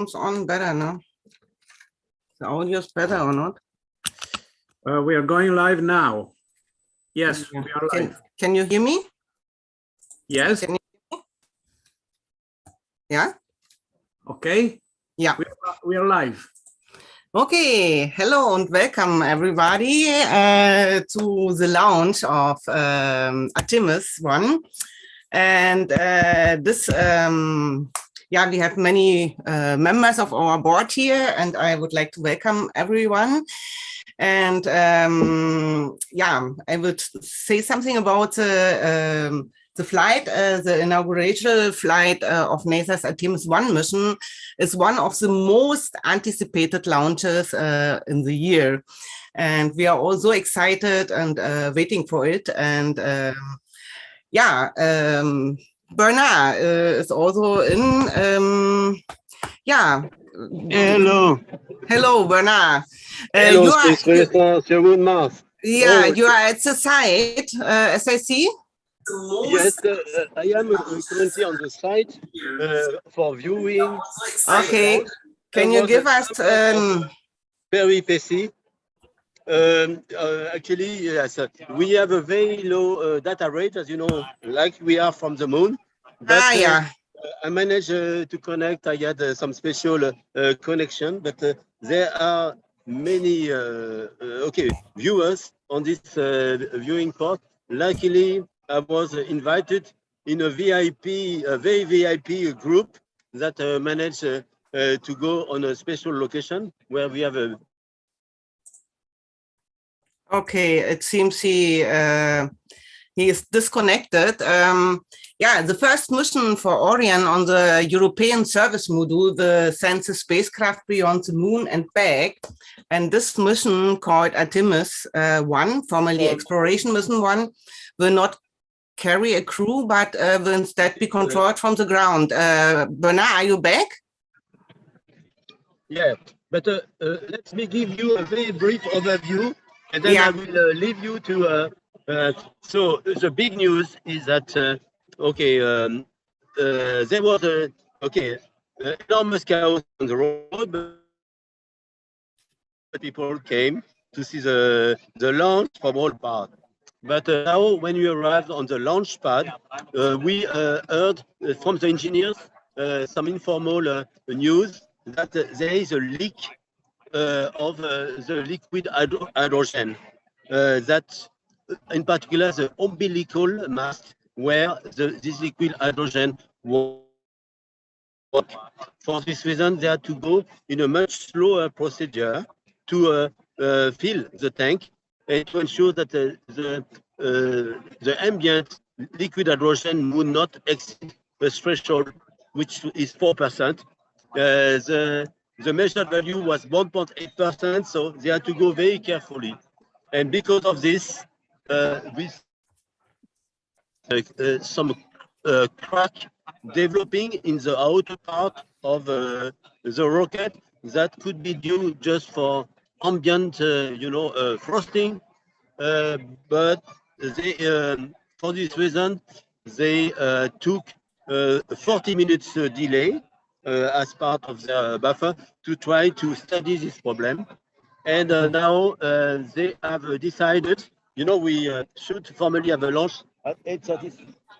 Comes on better, no? The audio is better or not? We are going live now. Yes, we are live. Can you hear me? Yes. Can you hear me? Yeah? Okay. Yeah. We are live. Okay, hello and welcome everybody to the launch of Artemis I. And yeah, we have many members of our board here, and I would like to welcome everyone. And yeah, I would say something about the flight. The inaugural flight of NASA's Artemis I mission is one of the most anticipated launches in the year. And we are all so excited and waiting for it. And yeah, Bernard is also in. Yeah. Hello. Hello, Bernard. Hello, Space Racer, EuroMoonMars. Yeah, you are at the site, as I see. Yes, I am currently on the site for viewing. Okay, can you give us very busy. Actually, yes, we have a very low data rate, as you know, like we are from the moon. But, yeah. I managed to connect. I had some special connection, but there are many viewers on this viewing port. Luckily, I was invited in a very VIP group that managed to go on a special location where we have a. Okay, it seems he is disconnected. Yeah, the first mission for Orion on the European service module will send the spacecraft beyond the moon and back. And this mission, called Artemis I, formerly Exploration Mission 1, will not carry a crew, but will instead be controlled from the ground. Bernard, are you back? Yeah, but let me give you a very brief overview, and then I will leave you to. So the big news is that there was enormous chaos on the road, but people came to see the launch from all parts. But now, when we arrived on the launch pad, we heard from the engineers some informal news that there is a leak of the liquid hydrogen. That, in particular, the umbilical mass where this liquid hydrogen works. For this reason, they had to go in a much slower procedure to fill the tank and to ensure that the ambient liquid hydrogen would not exceed the threshold, which is 4%. The measured value was 1.8%, so they had to go very carefully. And because of this, with some crack developing in the outer part of the rocket that could be due just for ambient, frosting. But they, for this reason, they took 40 minutes delay as part of the buffer to try to study this problem. And now they have decided, we should formally have a launch at 8:30,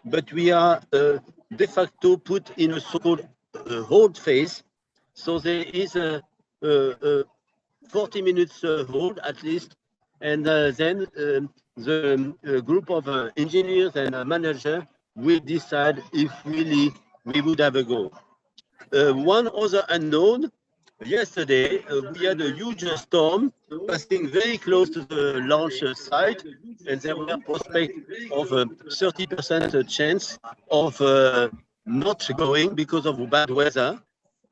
but we are de facto put in a so-called hold phase. So there is a 40 minutes hold at least. And then the group of engineers and managers will decide if really we would have a go. One other unknown, yesterday we had a huge storm passing very close to the launch site, and there were prospects of a 30% chance of not going because of bad weather.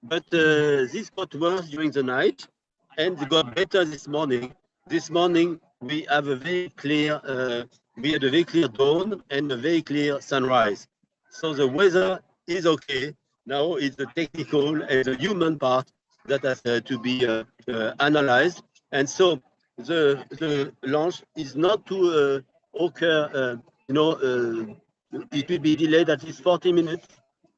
But this got worse during the night, and it got better this morning. This morning we have a very clear, we had a very clear dawn and a very clear sunrise. So the weather is okay. Now it's the technical and the human part that has to be analyzed. And so the launch is not to occur, it will be delayed at least 40 minutes.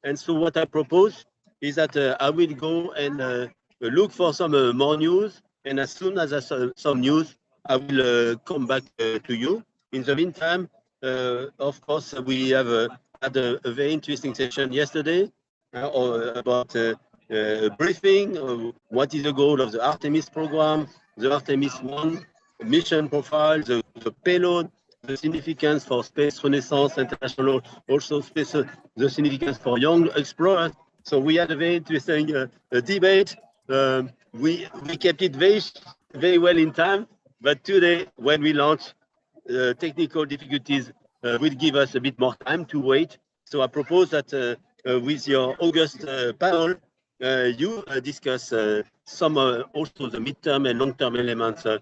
And so what I propose is that I will go and look for some more news, and as soon as I saw some news, I will come back to you. In the meantime, of course, we have had a very interesting session yesterday about a briefing of what is the goal of the Artemis program, the Artemis I mission profile, the payload, the significance for Space Renaissance International, also space, the significance for young explorers. So we had a very interesting debate. We kept it very well in time, but today when we launch, technical difficulties will give us a bit more time to wait. So I propose that with your August panel, you discuss some also the midterm and long-term elements of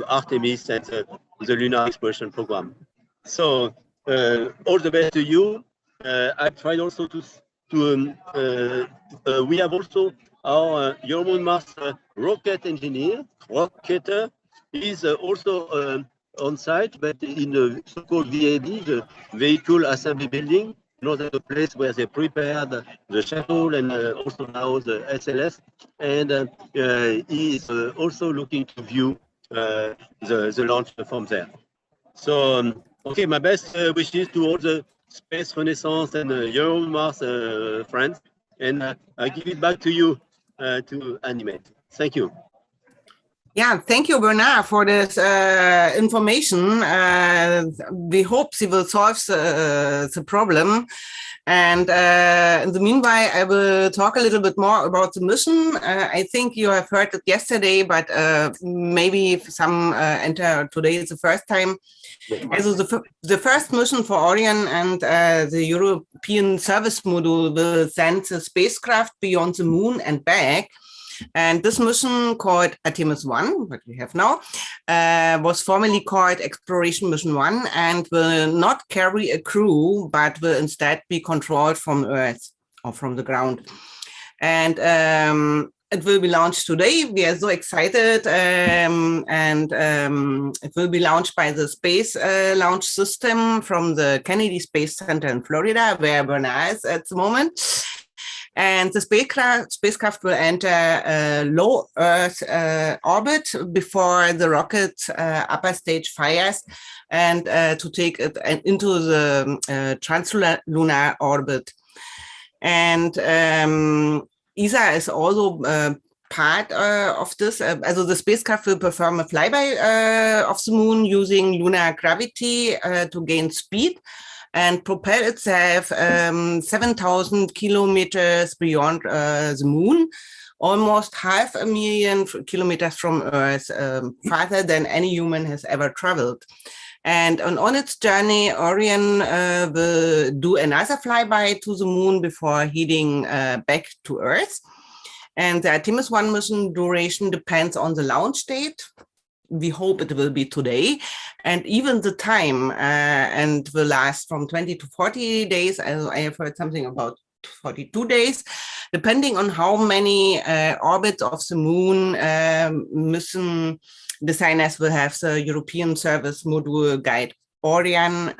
Artemis and the lunar exploration program. So all the best to you. I tried also we have also our EuroMoonMars rocket engineer, rocketer, is also on site, but in the so-called VAB, the Vehicle Assembly Building, the place where they prepared the shuttle and also now the SLS, and he is also looking to view the launch from there. So, okay, my best wishes to all the Space Renaissance and EuroMoonMars friends, and I give it back to you to animate. Thank you. Yeah, thank you, Bernard, for this information. We hope she will solve the problem. And in the meanwhile, I will talk a little bit more about the mission. I think you have heard it yesterday, but maybe if some enter today is the first time. Also the first mission for Orion and the European Service Module will send the spacecraft beyond the moon and back. And this mission, called Artemis I, what we have now, was formerly called Exploration Mission 1 and will not carry a crew, but will instead be controlled from Earth or from the ground. And it will be launched today. We are so excited, and it will be launched by the Space Launch System from the Kennedy Space Center in Florida, where Bernard is at the moment. And the spacecraft will enter low Earth orbit before the rocket upper stage fires, and to take it into the translunar orbit. And ESA is also part of this. Also the spacecraft will perform a flyby of the moon using lunar gravity to gain speed and propel itself 7,000 kilometers beyond the moon, almost 500,000 kilometers from Earth, farther than any human has ever traveled. And on its journey, Orion will do another flyby to the moon before heading back to Earth. And the Artemis I mission duration depends on the launch date. We hope it will be today, and even the time, and will last from 20 to 40 days. I have heard something about 42 days, depending on how many orbits of the moon mission designers will have the European Service Module guide Orion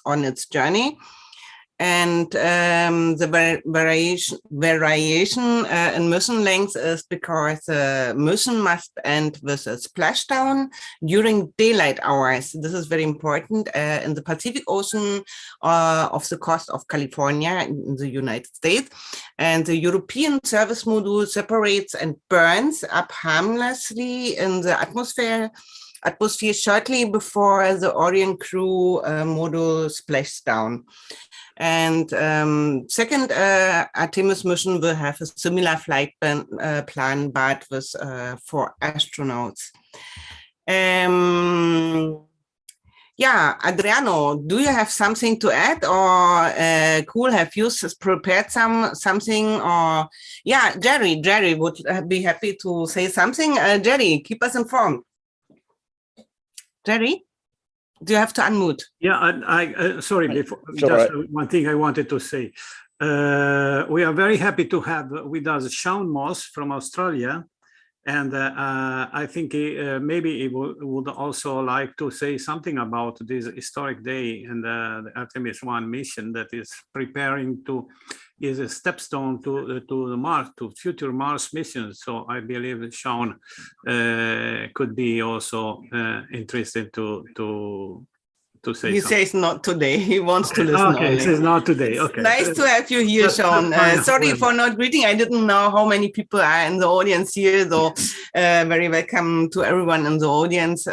on its journey. And the variation in mission length is because the mission must end with a splashdown during daylight hours. This is very important in the Pacific Ocean off the coast of California in the United States. And the European Service Module separates and burns up harmlessly in the atmosphere shortly before the Orion crew module splashes down. And second Artemis mission will have a similar flight plan, but with 4 astronauts. Yeah, Adriano, do you have something to add, or cool? Have you prepared something? Or yeah, Jerry would be happy to say something. Jerry, keep us informed. Jerry? Do you have to unmute? Yeah, sorry, before, just right. One thing I wanted to say. We are very happy to have with us Sean Moss from Australia. And I think maybe he would also like to say something about this historic day and the Artemis I mission that is preparing to is a stepstone to the Mars, to future Mars missions. So I believe that Sean could be also interested to say he something. says not today. He wants to listen. Okay, only. it says not today. It's okay. nice to have you here, Sean. Sorry for not greeting. I didn't know how many people are in the audience here. So very welcome to everyone in the audience.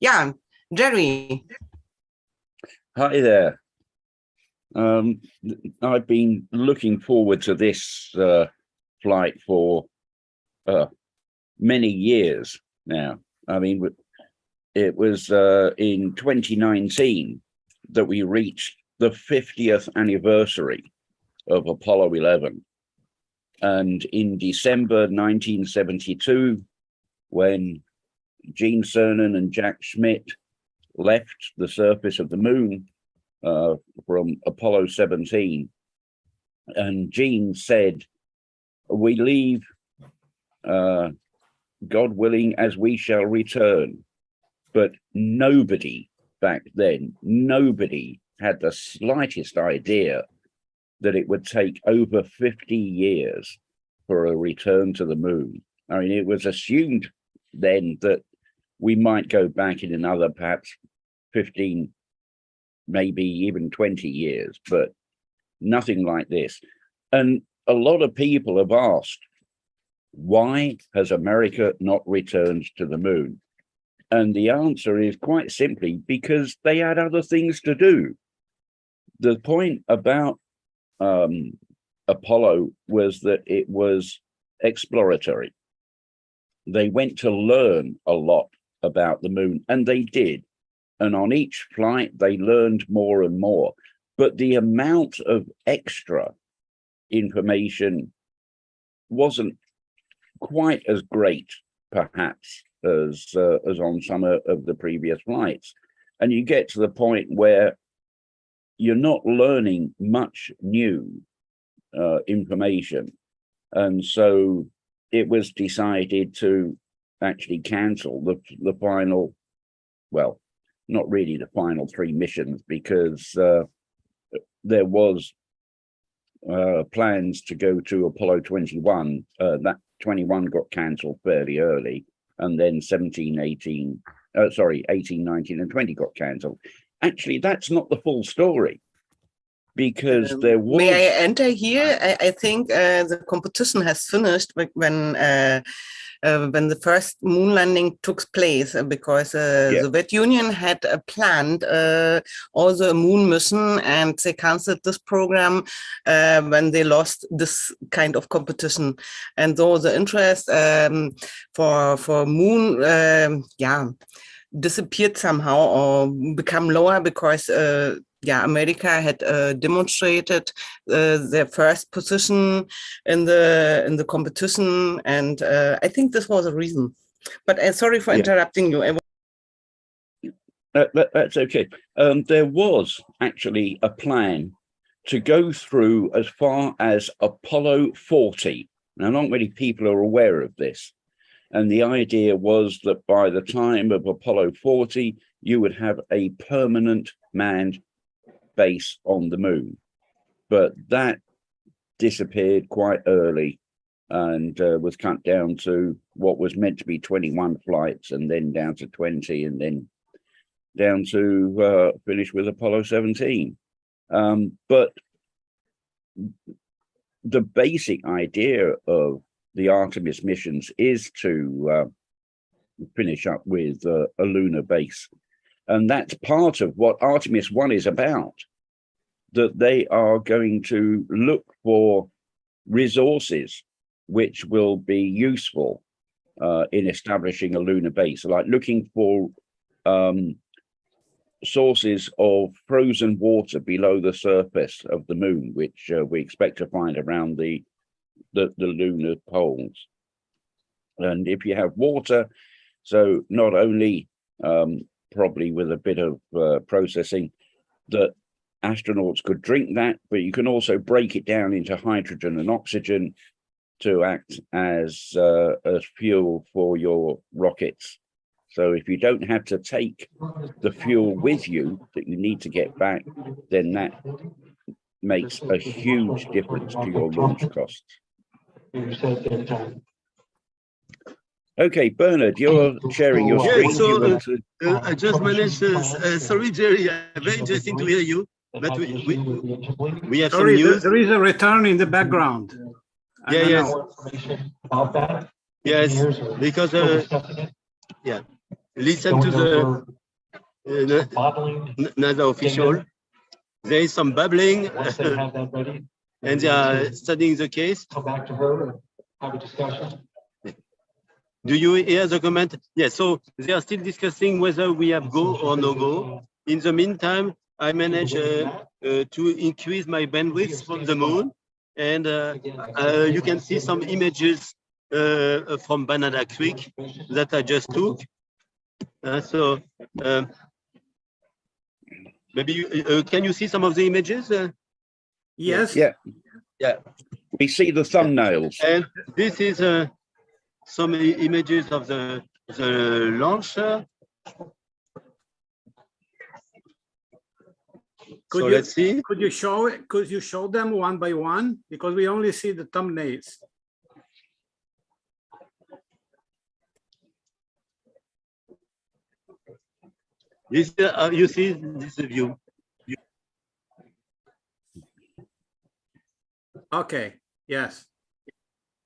Yeah, Jerry. Hi there. I've been looking forward to this flight for many years now. I mean, it was in 2019 that we reached the 50th anniversary of Apollo 11. And in December 1972, when Gene Cernan and Jack Schmitt left the surface of the moon from Apollo 17, and Gene said, "We leave, God willing, as we shall return." But nobody back then, nobody had the slightest idea that it would take over 50 years for a return to the moon. I mean, it was assumed then that we might go back in another perhaps 15, maybe even 20 years, but nothing like this. And a lot of people have asked, why has America not returned to the moon? And the answer is quite simply because they had other things to do. The point about Apollo was that it was exploratory. They went to learn a lot about the moon, and they did. And on each flight, they learned more and more. But the amount of extra information wasn't quite as great, perhaps, as on some of the previous flights. And you get to the point where you're not learning much new information. And so it was decided to actually cancel the final, well, not really the final 3 missions, because there was plans to go to Apollo 21. That 21 got cancelled fairly early, and then 17, 18, 19 and 20 got cancelled. Actually, that's not the full story, because there was... May I enter here? I think the competition has finished when the first moon landing took place, because the Soviet Union had planned also a moon mission, and they cancelled this program when they lost this kind of competition. And so the interest for moon, disappeared somehow or become lower, because America had demonstrated their first position in the competition, and I think this was a reason. But sorry for interrupting you. That's okay. There was actually a plan to go through as far as Apollo 40. Now, not many people are aware of this. And the idea was that by the time of Apollo 40, you would have a permanent manned base on the moon. But that disappeared quite early and was cut down to what was meant to be 21 flights, and then down to 20, and then down to finish with Apollo 17. But the basic idea of the Artemis missions is to finish up with a lunar base. And that's part of what Artemis I is about, that they are going to look for resources which will be useful in establishing a lunar base, like looking for sources of frozen water below the surface of the moon, which we expect to find around the lunar poles. And if you have water, so not only probably with a bit of processing, that astronauts could drink that, but you can also break it down into hydrogen and oxygen to act as fuel for your rockets. So if you don't have to take the fuel with you that you need to get back, then that makes a huge difference to your launch costs. Okay, Bernard, you're sharing your screen. Yeah, so I just managed. Sorry, Jerry, very interesting to hear you. But we have Sorry, some news. there is a return in the background. Yeah, yes. Yes, because yeah, listen to the NASA official. There is some babbling, and they are studying the case. Come back to her and have a discussion. Do you hear the comment? Yes, so they are still discussing whether we have go or no go. In the meantime, I managed to increase my bandwidth from the moon, and you can see some images from Banana Creek that I just took. Maybe can you see some of the images? Yes. Yeah. Yeah. We see the thumbnails. And this is some images of the launcher. Let's see. Could you show them one by one, because we only see the thumbnails. This you see this view. Okay. Yes.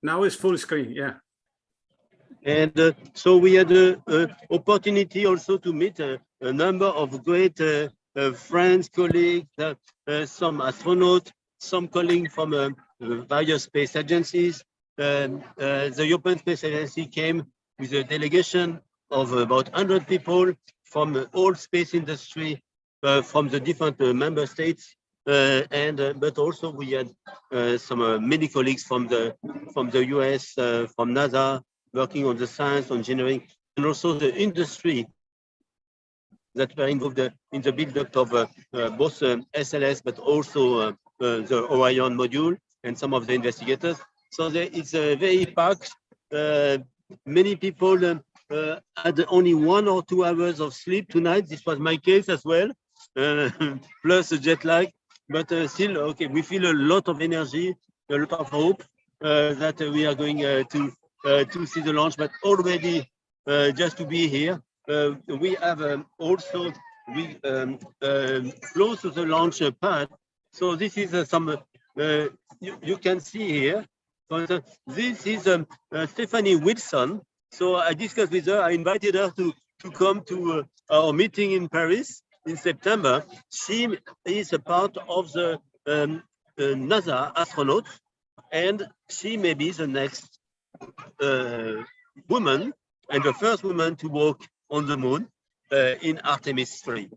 Now it's full screen. Yeah. And so we had the opportunity also to meet a number of great friends, colleagues, some astronauts, some colleagues from various space agencies. The European Space Agency came with a delegation of about 100 people from the whole space industry, from the different member states, but also we had some many colleagues from the US, from NASA, working on the science, engineering, and also the industry that were involved in the build-up of both SLS, but also the Orion module, and some of the investigators. So it's very packed. Many people had only 1 or 2 hours of sleep tonight. This was my case as well, plus a jet lag. But still, okay, we feel a lot of energy, a lot of hope that we are going to see the launch. But already, just to be here, we have also close to the launch pad. So this is some you can see here. This is Stephanie Wilson. So I discussed with her. I invited her to come to our meeting in Paris in September. She is a part of the NASA astronauts, and she may be the next woman and the first woman to walk on the moon in Artemis I.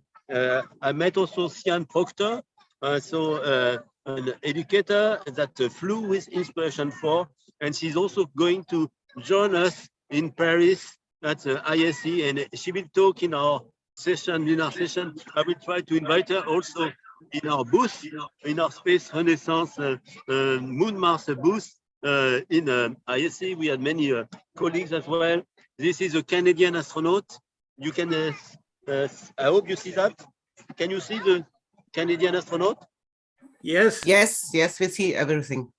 I met also Sian Proctor, an educator that flew with Inspiration 4, and she's also going to join us in Paris at ISE, and she will talk in our session, lunar session. I will try to invite her also in our booth, in our Space Renaissance EuroMoonMars booth in ISE. We had many colleagues as well. This is a Canadian astronaut. You can, I hope you see that. Can you see the Canadian astronaut? Yes. Yes, yes, we see everything.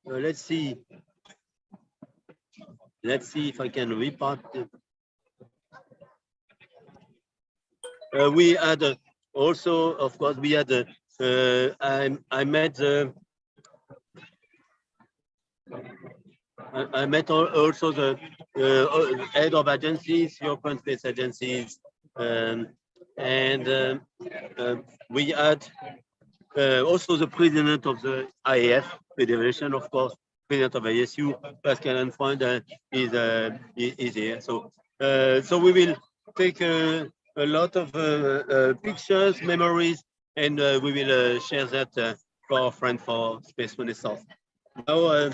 Let's see. Let's see if I can repart. We had also, of course, we had. I met. I met also the head of agencies, European Space Agencies, and we had also the president of the IAF Federation, of course, president of ISU, Pascal Anfreund, is here. So we will take a lot of pictures, memories, and we will share that for our friend for Space Renaissance. Now,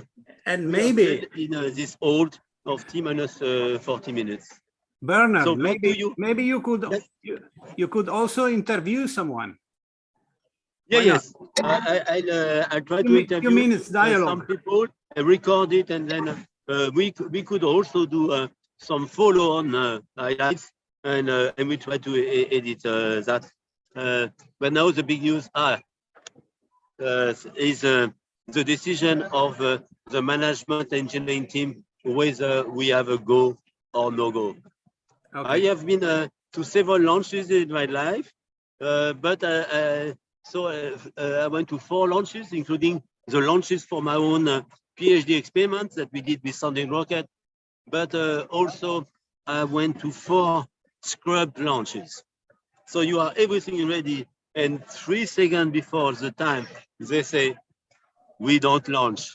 and maybe in this hold of T-minus 40 minutes. Bernard, so maybe you could yes. you could also interview someone. Yeah, yes. I try to interview 2 minutes dialogue. Some people, record it, and then we could also do some follow-on highlights, and we try to edit that. But now the big news is the decision of the management engineering team whether we have a go or no go. Okay. I have been to several launches in my life, but I went to 4 launches, including the launches for my own PhD experiments that we did with sounding rocket, but also I went to 4 scrub launches. So you are everything ready, and 3 seconds before the time, they say, we don't launch.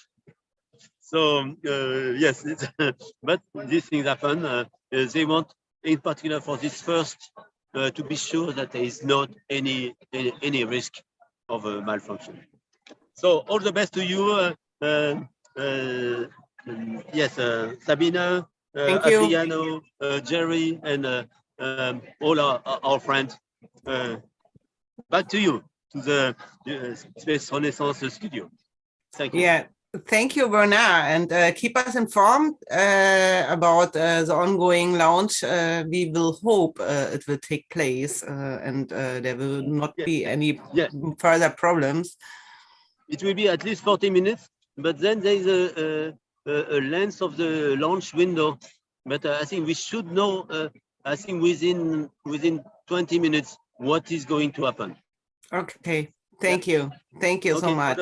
So yes, but these things happen. They want, in particular for this first, to be sure that there is not any risk of a malfunction. So all the best to you. Yes, Sabina, Adriano, Jerry, and all our friends. Back to you, to the Space Renaissance studio. Thank you. Yeah, thank you, Bernard, and keep us informed about the ongoing launch. We will hope it will take place and there will not be any further problems. It will be at least 40 minutes, but then there is a length of the launch window. But I think we should know, I think within 20 minutes, what is going to happen. Okay, thank you. Thank you so much.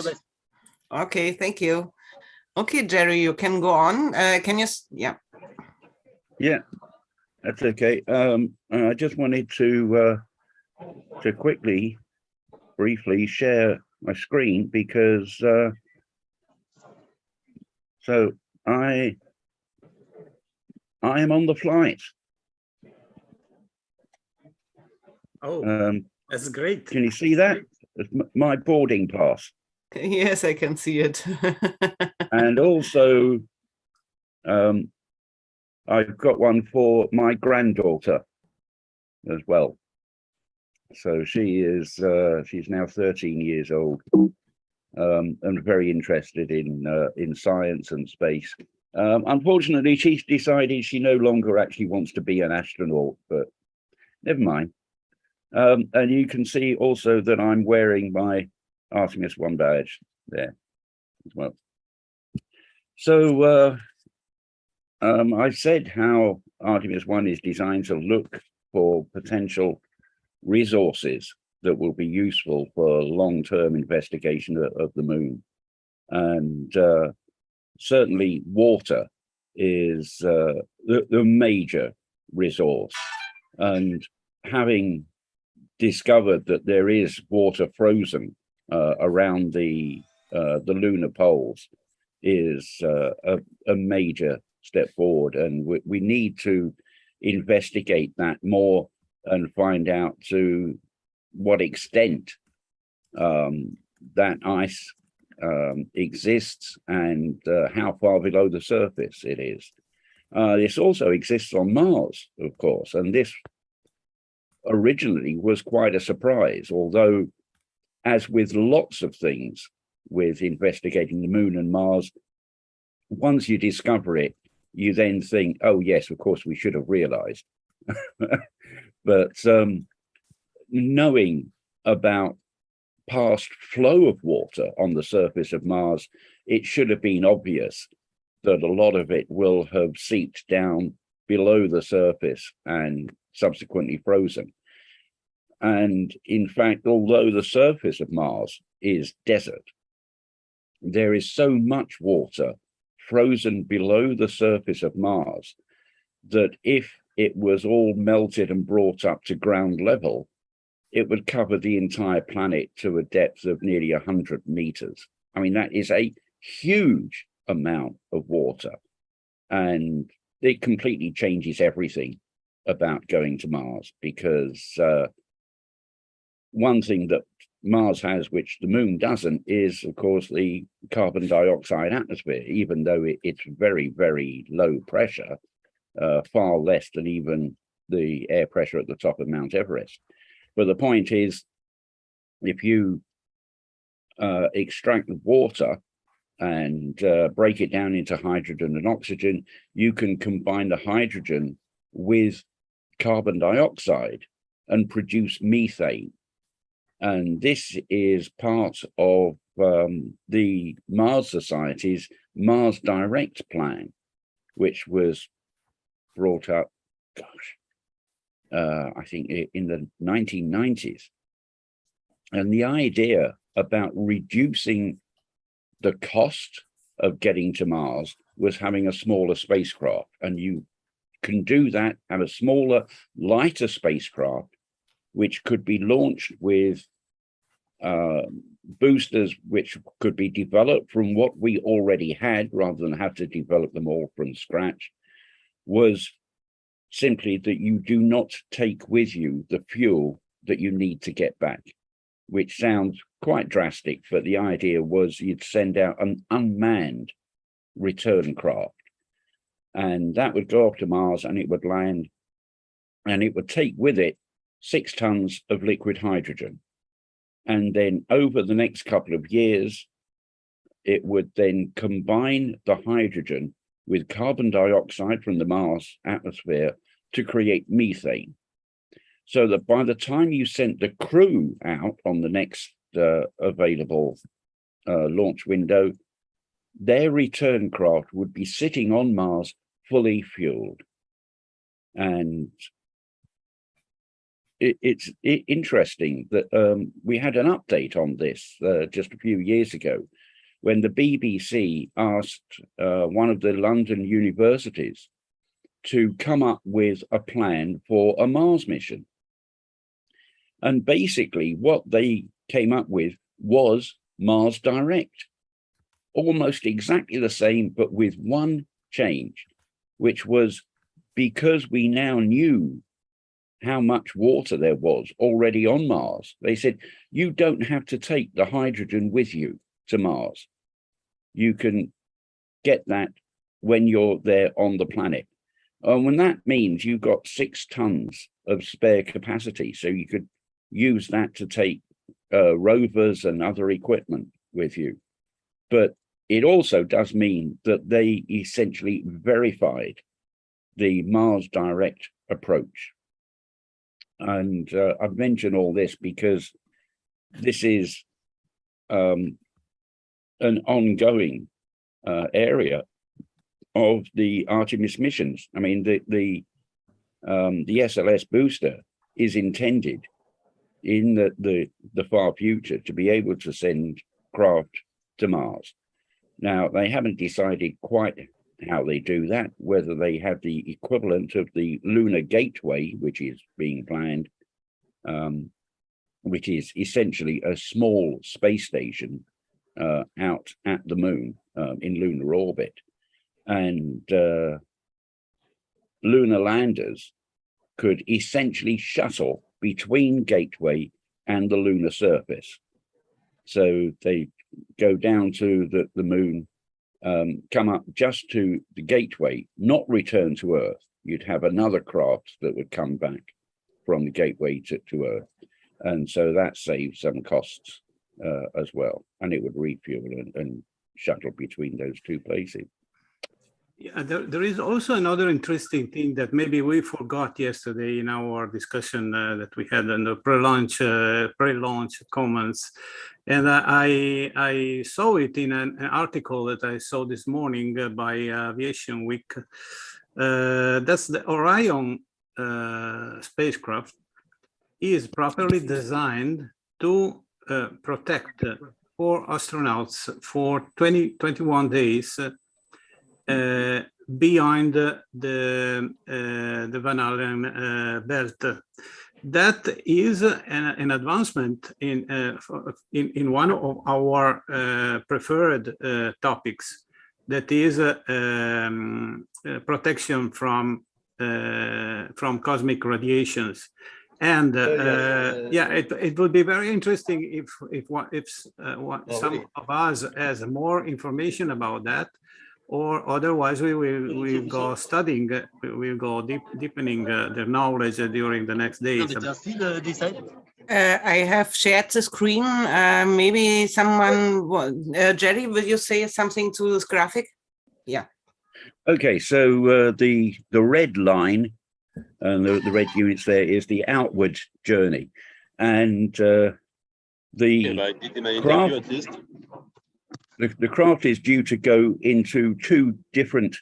Okay, thank you. Okay, Jerry, you can go on. Can you, yeah. Yeah, that's okay. I just wanted to quickly, briefly share my screen because, so I am on the flight. Oh, that's great. Can you see that? It's my boarding pass. Yes, I can see it. And also, I've got one for my granddaughter as well. So she is, she's now 13 years old, and very interested in science and space. Unfortunately, she's decided she no longer actually wants to be an astronaut, but never mind. And you can see also that I'm wearing my Artemis I badge there as well. So I said how Artemis I is designed to look for potential resources that will be useful for long-term investigation of the moon. And certainly water is the major resource. And having discovered that there is water frozen around the lunar poles is a major step forward, and we need to investigate that more and find out to what extent that ice exists and how far below the surface it is. This also exists on Mars, of course, and this originally was quite a surprise, although as with lots of things with investigating the moon and Mars, once you discover it, you then think, oh yes, of course we should have realized. But knowing about past flow of water on the surface of Mars, it should have been obvious that a lot of it will have seeped down below the surface and subsequently frozen. And in fact, although the surface of Mars is desert, there is so much water frozen below the surface of Mars that if it was all melted and brought up to ground level, it would cover the entire planet to a depth of nearly 100 meters. I mean, that is a huge amount of water, and it completely changes everything about going to Mars, because one thing that Mars has, which the moon doesn't, is, of course, the carbon dioxide atmosphere, even though it's very, very low pressure, far less than even the air pressure at the top of Mount Everest. But the point is, if you extract the water and break it down into hydrogen and oxygen, you can combine the hydrogen with carbon dioxide and produce methane. And this is part of the Mars Society's Mars Direct plan, which was brought up, I think in the 1990s. And the idea about reducing the cost of getting to Mars was having a smaller spacecraft. And you can do that, have a smaller, lighter spacecraft, which could be launched with boosters which could be developed from what we already had rather than have to develop them all from scratch, was simply that you do not take with you the fuel that you need to get back, which sounds quite drastic, but the idea was you'd send out an unmanned return craft, and that would go off to Mars and it would land, and it would take with it 6 tons of liquid hydrogen. And then over the next couple of years, it would then combine the hydrogen with carbon dioxide from the Mars atmosphere to create methane. So that by the time you sent the crew out on the next available launch window, their return craft would be sitting on Mars fully fueled. And it's interesting that we had an update on this just a few years ago, when the BBC asked one of the London universities to come up with a plan for a Mars mission. And basically what they came up with was Mars Direct, almost exactly the same, but with one change, which was because we now knew how much water there was already on Mars. They said, you don't have to take the hydrogen with you to Mars. You can get that when you're there on the planet. And that means you've got 6 tons of spare capacity. So you could use that to take rovers and other equipment with you. But it also does mean that they essentially verified the Mars Direct approach. And I've mentioned all this because this is an ongoing area of the Artemis missions. I mean, the SLS booster is intended in the far future to be able to send craft to Mars. Now, they haven't decided quite how they do that, whether they have the equivalent of the Lunar Gateway, which is being planned, which is essentially a small space station out at the moon in lunar orbit. And lunar landers could essentially shuttle between Gateway and the lunar surface. So they go down to the moon, come up just to the Gateway, not return to Earth. You'd have another craft that would come back from the Gateway to Earth. And so that saves some costs as well. And it would refuel and shuttle between those two places. Yeah, there is also another interesting thing that maybe we forgot yesterday in our discussion that we had in the pre-launch comments, and I saw it in an article that I saw this morning by Aviation Week. That's the Orion spacecraft is properly designed to protect 4 astronauts for 21 days. Beyond the Van Allen belt. That is an advancement in one of our preferred topics, that is protection from cosmic radiations. And yeah, it would be very interesting if some of us has more information about that. Or otherwise, we will go studying, we will go deepening their knowledge during the next days. I have shared the screen. Maybe someone, Jerry, will you say something to this graphic? Yeah. Okay, so the red line and the red units there is the outward journey. And The I did in my craft, interview at least. the craft is due to go into two different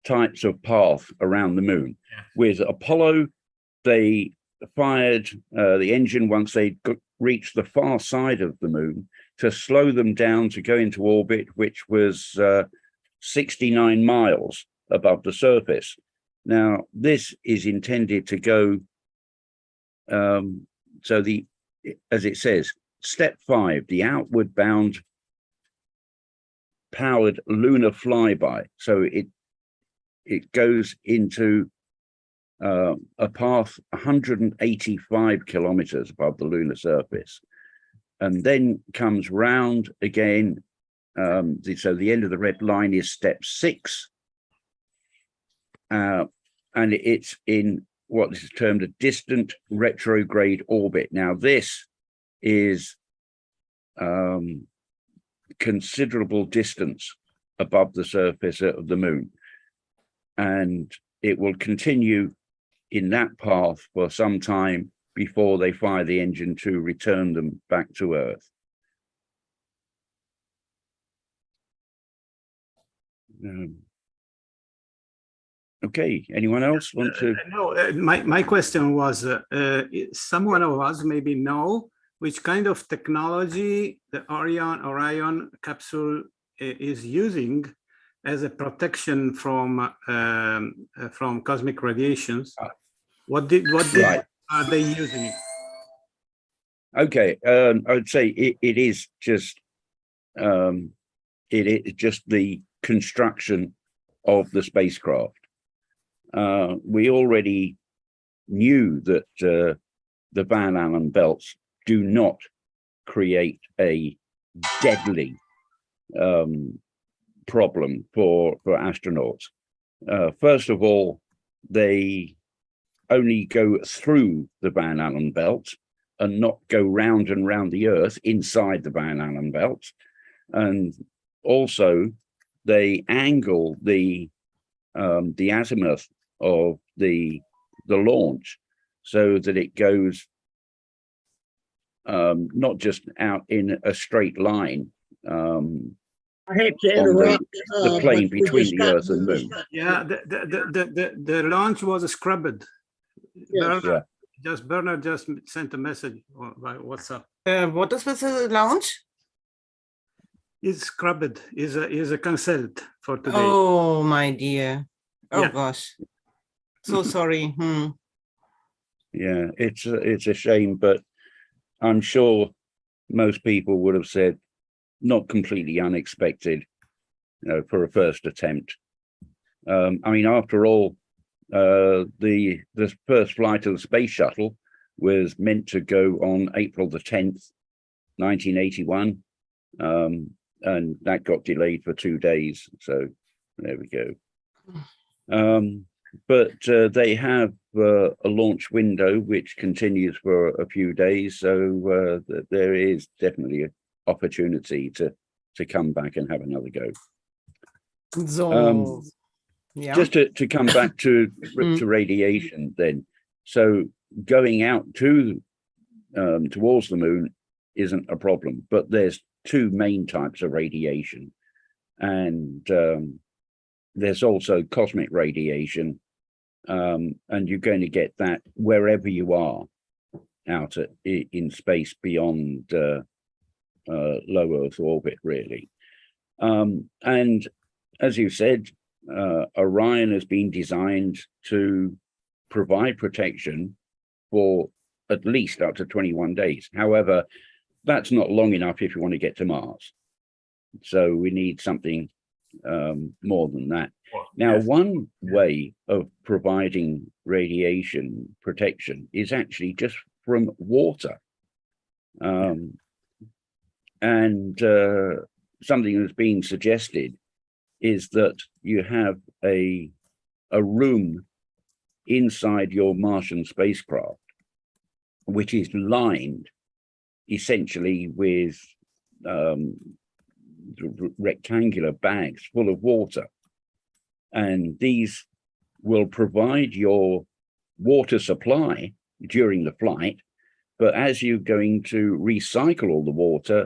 types of path around the moon. With Apollo, they fired the engine once they reached the far side of the moon to slow them down to go into orbit, which was 69 miles above the surface. Now, this is intended to go, as it says, step 5, the outward bound powered lunar flyby. So it goes into a path 185 kilometers above the lunar surface, and then comes round again. So the end of the red line is step 6, and it's in what is termed a distant retrograde orbit. Now, this is considerable distance above the surface of the moon, and it will continue in that path for some time before they fire the engine to return them back to Earth. Okay, anyone else want to? No, my question was, someone of us maybe know which kind of technology the Orion capsule is using as a protection from cosmic radiations. What are they using? Okay, I would say it is just the construction of the spacecraft. We already knew that the Van Allen belts do not create a deadly problem for astronauts. First of all, they only go through the Van Allen belt and not go round and round the Earth inside the Van Allen belt. And also, they angle the azimuth of the launch so that it goes not just out in a straight line. I hate to interrupt. The plane between the Earth and Moon. Yeah, the launch was scrubbed. Yes. Bernard just sent a message by WhatsApp. What is with the launch? Is scrubbed, is a cancelled for today. Oh, my dear. Oh, Yeah. gosh. So sorry. Yeah, it's a shame, but I'm sure most people would have said not completely unexpected, for a first attempt. I mean, after all, the first flight of the space shuttle was meant to go on April the 10th, 1981, and that got delayed for 2 days. So there we go. But they have a launch window which continues for a few days, so there is definitely an opportunity to come back and have another go. So, yeah. Just to come back to radiation then. So going out towards the moon isn't a problem, but there's two main types of radiation, and there's also cosmic radiation, and you're going to get that wherever you are out in space beyond low Earth orbit, really. And as you said, Orion has been designed to provide protection for at least up to 21 days. However, that's not long enough if you want to get to Mars. So we need something more than that. Now, one way of providing radiation protection is actually just from water. And something that's being suggested is that you have a room inside your Martian spacecraft, which is lined essentially with rectangular bags full of water. And these will provide your water supply during the flight, But as you're going to recycle all the water,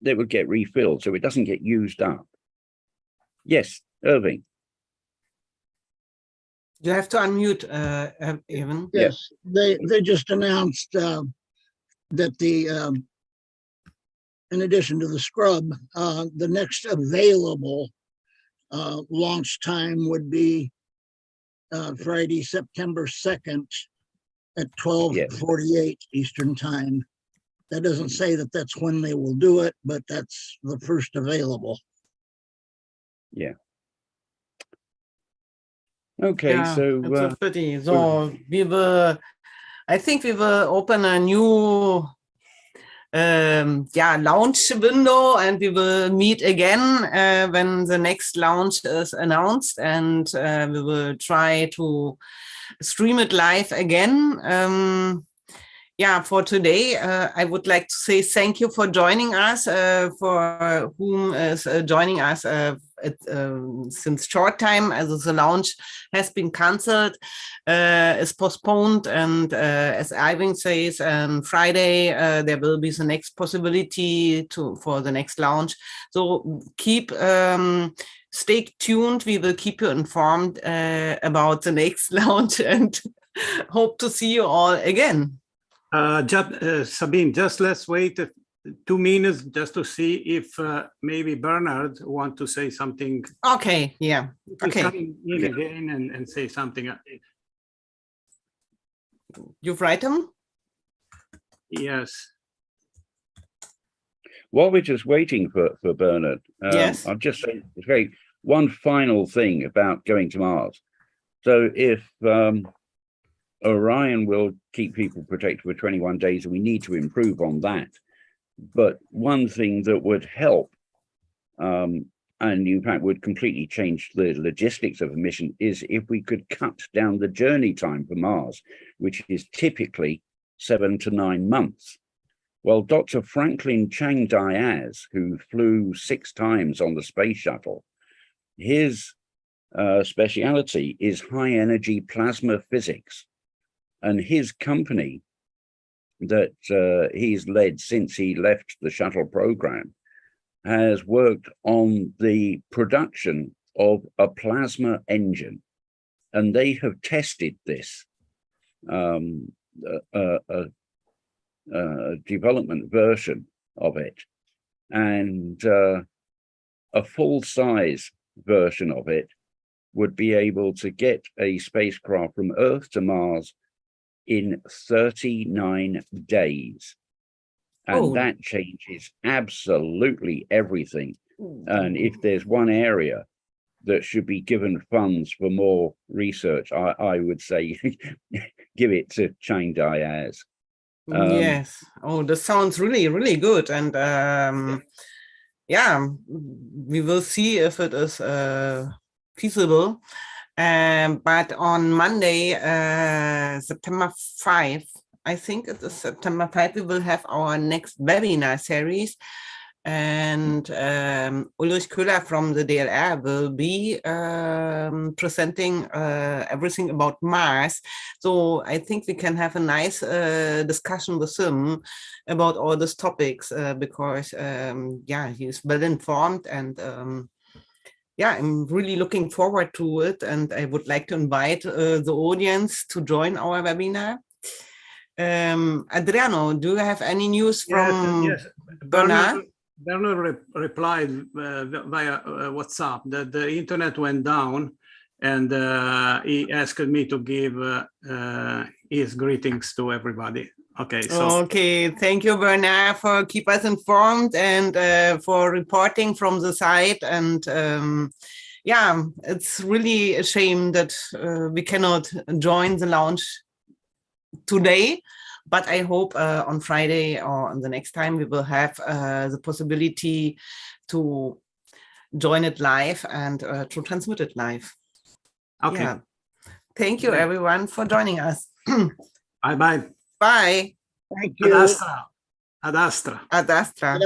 it would get refilled, so it doesn't get used up. Yes, Irving. You have to unmute, Evan. Yes, they just announced that in addition to the scrub, the next available launch time would be Friday, September 2nd at 12:48 Eastern time. That doesn't say that that's when they will do it, but that's the first available. Yeah. Okay, Yeah, so it's a pity. So I think we will open a new launch window, and we will meet again when the next launch is announced, and we will try to stream it live again. For today, I would like to say thank you for joining us, for whom is joining us since short time, as the launch has been cancelled, is postponed, and as Ivan says, on Friday there will be the next possibility for the next launch. So stay tuned. We will keep you informed about the next launch, and hope to see you all again. Sabine, just let's wait 2 minutes just to see if maybe Bernard want to say something. Okay, yeah. Okay. Coming in again and say something. You've write him? Yes. while we're just waiting for Bernard, yes. I'll just say one final thing about going to Mars. So if Orion will keep people protected for 21 days, and we need to improve on that. But one thing that would help, and in fact would completely change the logistics of a mission, is if we could cut down the journey time for Mars, which is typically 7 to 9 months. Well, Dr. Franklin Chang Diaz, who flew 6 times on the space shuttle, his speciality is high energy plasma physics. And his company that he's led since he left the shuttle program has worked on the production of a plasma engine. And they have tested this development version of it. And a full-size version of it would be able to get a spacecraft from Earth to Mars in 39 days. And that changes absolutely everything. And if there's one area that should be given funds for more research, I would say give it to Chang Diaz. Yes. Oh, this sounds really, really good. And yeah, we will see if it is feasible. But on Monday, September 5, I think it is September 5, we will have our next webinar series. And Ulrich Köhler from the DLR will be presenting everything about Mars. So I think we can have a nice discussion with him about all these topics because, yeah, he's well informed, and yeah, I'm really looking forward to it, and I would like to invite the audience to join our webinar. Adriano, do you have any news from yes. Bernard? Bernard replied via WhatsApp that the internet went down, and he asked me to give his greetings to everybody. Okay, so okay, thank you, Bernard, for keep us informed and for reporting from the site. And yeah, it's really a shame that we cannot join the launch today, but I hope on Friday or on the next time we will have the possibility to join it live and to transmit it live. okay. Yeah. Thank you, everyone, for joining us. Bye-bye. Bye. Thank you. Ad Astra. Ad Astra. Ad Astra.